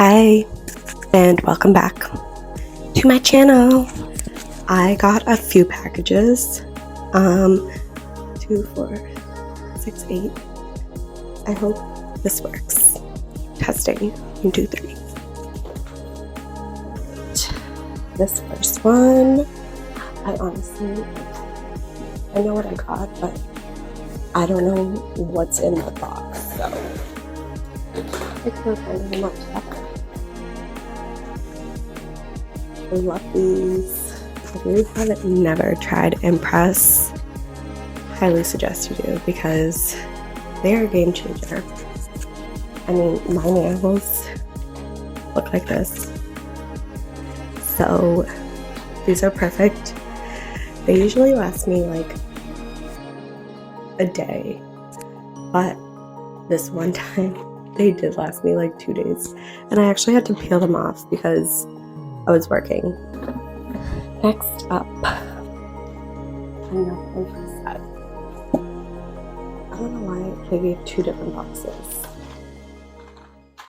Hi, and welcome back to my channel. I got a few packages. 2, 4, 6, 8. I hope this works. Testing. 1, 2, 3. This first one, I know what I got, but I don't know what's in the box, so I can't find how much that. I love these. If you haven't never tried imPRESS, highly suggest you do because they are a game changer. I mean, my nails look like this, so these are perfect. They usually last me like a day, but this one time they did last me like 2 days, and I actually had to peel them off because I was working. Next up, another set. I don't know why they gave 2 different boxes.